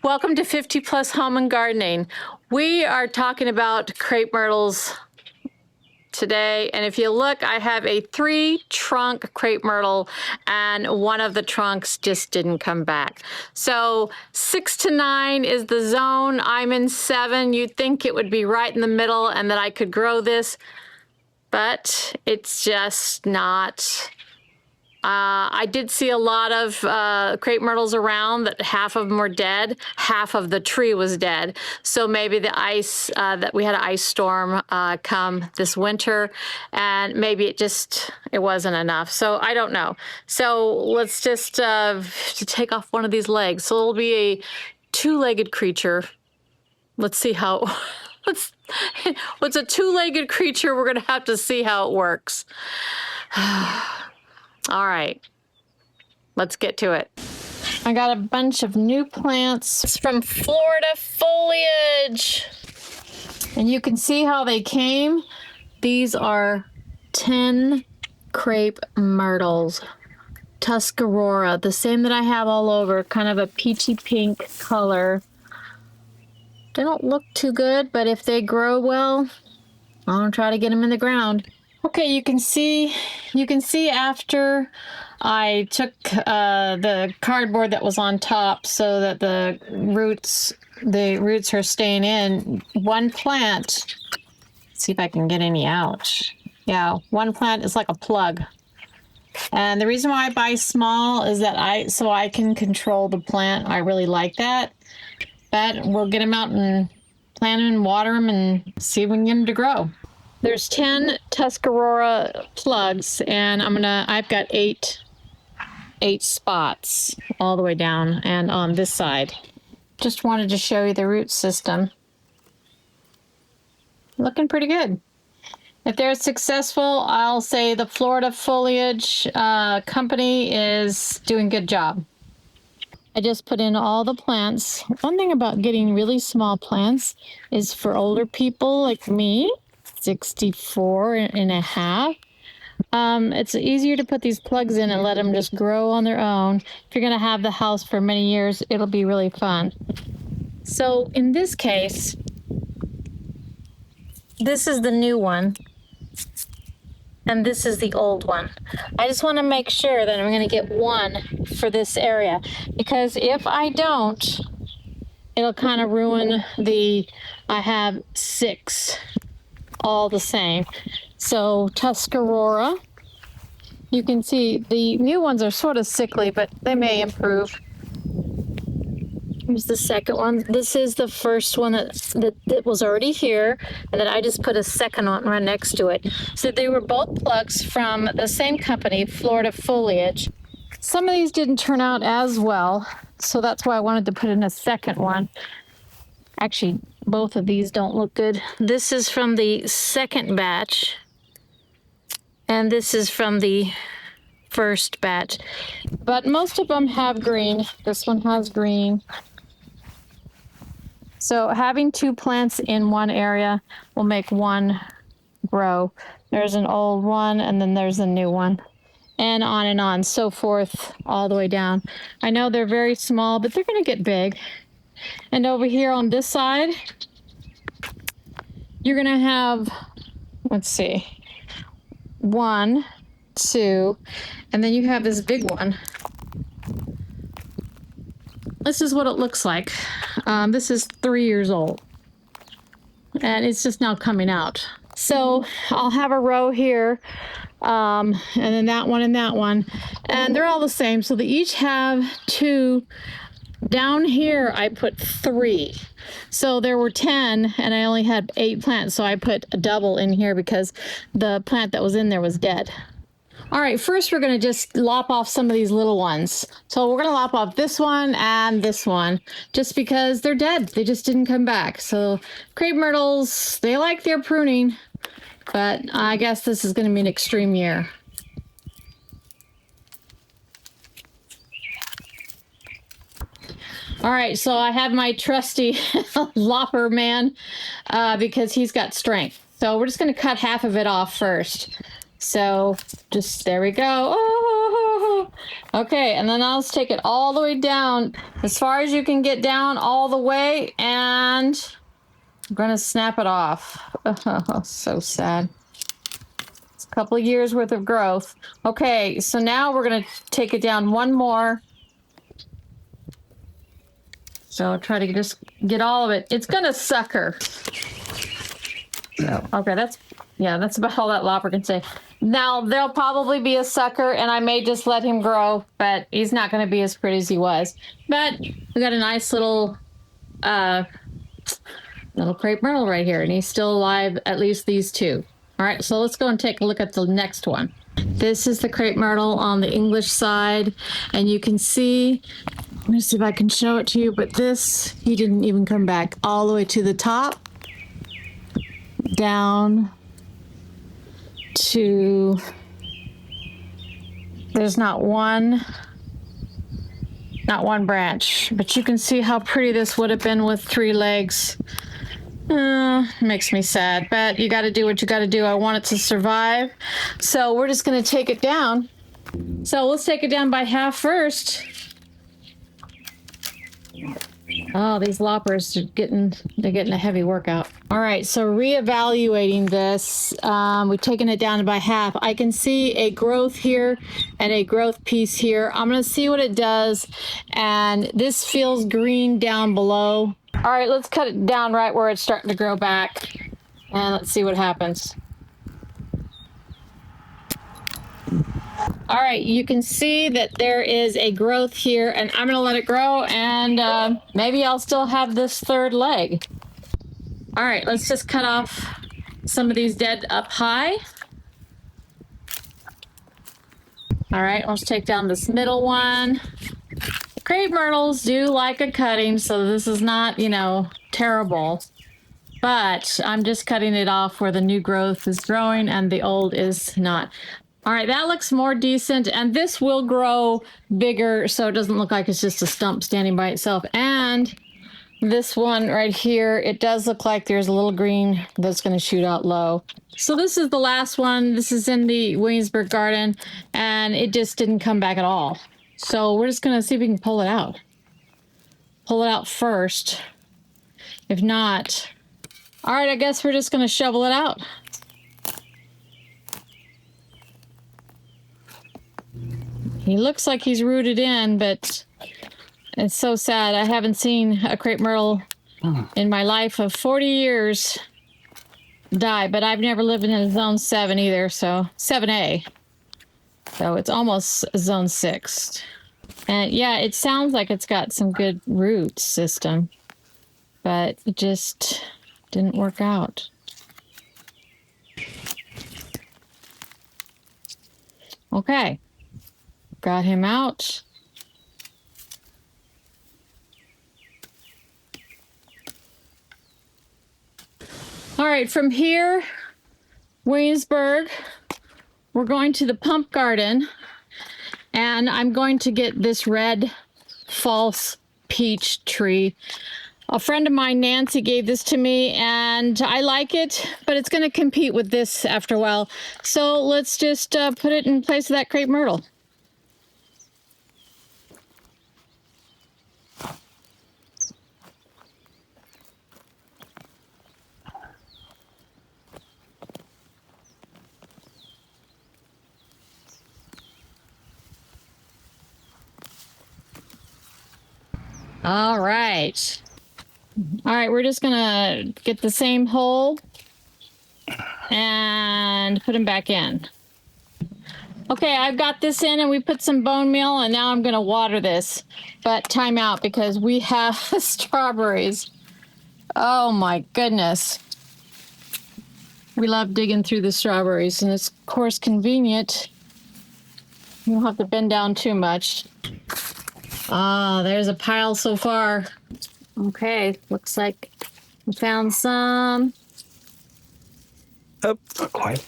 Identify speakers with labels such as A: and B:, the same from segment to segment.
A: Welcome to 50 Plus Home and Gardening. We are talking about crepe myrtles today, and if you look, I have a 3-trunk crepe myrtle and one of the trunks just didn't come back. So 6 to 9 is the zone. I'm in 7. You'd think it would be right in the middle and that I could grow this, but it's just not. I did see a lot of crepe myrtles around that half of them were dead, half of the tree was dead. So maybe the ice, that we had an ice storm come this winter, and maybe it wasn't enough. So I don't know. So let's just take off one of these legs. So it'll be a 2-legged creature. Let's see how, what's a 2-legged creature? We're gonna have to see how it works. All right, let's get to it. I got a bunch of new plants from Florida Foliage. And you can see how they came. These are 10 crepe myrtles. Tuscarora, the same that I have all over, kind of a peachy pink color. They don't look too good, but if they grow well, I'll try to get them in the ground. Okay, you can see after I took the cardboard that was on top so that the roots are staying in, one plant, let's see if I can get any out. Yeah, one plant is like a plug. And the reason why I buy small is that so I can control the plant. I really like that. But we'll get them out and plant them and water them and see if we can get them to grow. There's 10 Tuscarora plugs, and I've got eight spots all the way down and on this side. Just wanted to show you the root system. Looking pretty good. If they're successful, I'll say the Florida Foliage company is doing a good job. I just put in all the plants. One thing about getting really small plants is for older people like me, 64 and a half. It's easier to put these plugs in and let them just grow on their own. If you're going to have the house for many years, it'll be really fun. So in this case, this is the new one, and this is the old one. I just want to make sure that I'm going to get one for this area, because if I don't, it'll kind of ruin I have 6. All the same. So Tuscarora, you can see the new ones are sort of sickly, but they may improve. Here's the second one. This is the first one that was already here, and then I just put a second one right next to it. So they were both plugs from the same company, Florida Foliage. Some of these didn't turn out as well, so that's why I wanted to put in a second one. Actually, both of these don't look good. This is from the second batch, and this is from the first batch. But most of them have green. This one has green. So having 2 plants in one area will make one grow. There's an old one, and then there's a new one. And on, so forth, all the way down. I know they're very small, but they're gonna get big. And over here on this side, you're gonna have, let's see, 1, 2, and then you have this big one. This is what it looks like. This is 3 years old, and it's just now coming out. So I'll have a row here, and then that one and that one, and they're all the same. So they each have 2. Down here, I put 3. So there were 10, and I only had 8 plants, so I put a double in here because the plant that was in there was dead. All right, first we're going to just lop off some of these little ones. So we're going to lop off this one and this one, just because they're dead. They just didn't come back. So crepe myrtles, they like their pruning, but I guess this is going to be an extreme year. All right, so I have my trusty lopper man because he's got strength. So we're just going to cut half of it off first. So just, there we go. Oh, Okay, and then I'll take it all the way down, as far as you can get down all the way, and I'm gonna snap it off. Oh, so sad. It's a couple of years worth of growth. Okay, so now we're gonna take it down one more. So I'll try to just get all of it. It's gonna sucker. So, okay, that's about all that lopper can say. Now there'll probably be a sucker, and I may just let him grow, but he's not going to be as pretty as he was. But we got a nice little crepe myrtle right here, and he's still alive. At least these two. All right, so let's go and take a look at the next one. This is the crepe myrtle on the English side, and you can see. Let me see if I can show it to you. But this, he didn't even come back all the way to the top. Down to, there's not one branch, but you can see how pretty this would have been with 3 legs. Makes me sad, but you got to do what you got to do. I want it to survive, so we're just going to take it down. So let's take it down by half first. Oh, these loppers are getting a heavy workout. All right, so reevaluating this, we've taken it down by half. I can see a growth here and a growth piece here. I'm gonna see what it does, and this feels green down below. All right, let's cut it down right where it's starting to grow back, and let's see what happens. All right, you can see that there is a growth here, and I'm going to let it grow, and maybe I'll still have this 3rd leg. All right, let's just cut off some of these dead up high. All right, let's take down this middle one. Crepe myrtles do like a cutting, so this is not, terrible. But I'm just cutting it off where the new growth is growing and the old is not. All right, that looks more decent, and this will grow bigger, so it doesn't look like it's just a stump standing by itself. And this one right here, it does look like there's a little green that's going to shoot out low. So this is the last one. This is in the Williamsburg garden, and it just didn't come back at all. So we're just going to see if we can pull it out. Pull it out first. If not, all right, I guess we're just going to shovel it out. He looks like he's rooted in, but it's so sad. I haven't seen a crepe myrtle in my life of 40 years die, but I've never lived in a zone 7 either, so 7A. So it's almost zone 6. And yeah, it sounds like it's got some good root system, but it just didn't work out. Okay. Got him out. All right, from here, Williamsburg, we're going to the pump garden, and I'm going to get this red false peach tree. A friend of mine, Nancy, gave this to me, and I like it, but it's going to compete with this after a while. So let's just put it in place of that crepe myrtle. All right. All right, we're just gonna get the same hole and put them back in. Okay, I've got this in, and we put some bone meal, and now I'm gonna water this. But time out, because we have strawberries. Oh my goodness. We love digging through the strawberries, and it's of course convenient. You don't have to bend down too much. Ah, there's a pile so far. Okay, looks like we found some.
B: Oh, not quite.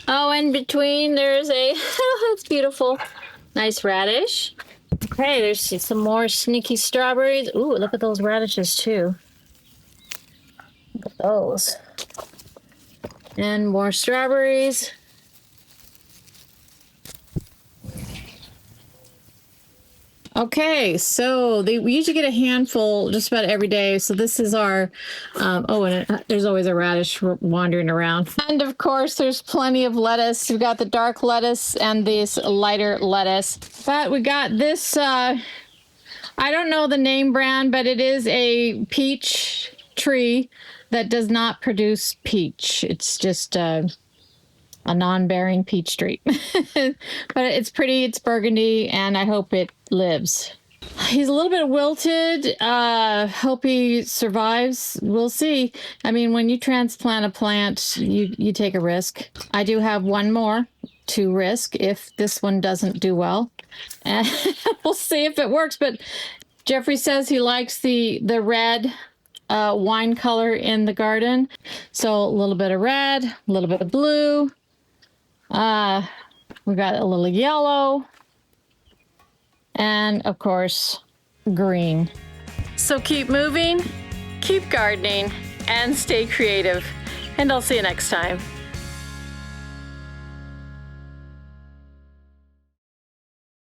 A: Oh, in between there's a, that's beautiful. Nice radish. Okay, there's some more sneaky strawberries. Ooh, look at those radishes too. Look at those. And more strawberries. Okay, so we usually get a handful just about every day. So this is our, there's always a radish wandering around. And of course, there's plenty of lettuce. We've got the dark lettuce and this lighter lettuce. But we got this, I don't know the name brand, but it is a peach tree that does not produce peach. It's just a non-bearing peach tree. But it's pretty, it's burgundy, and I hope it lives. He's a little bit wilted. Hope he survives. We'll see. I mean, when you transplant a plant, you take a risk. I do have one more to risk if this one doesn't do well. And we'll see if it works. But Jeffrey says he likes the red wine color in the garden. So a little bit of red, a little bit of blue. We got a little yellow, and of course, green. So keep moving, keep gardening, and stay creative. And I'll see you next time.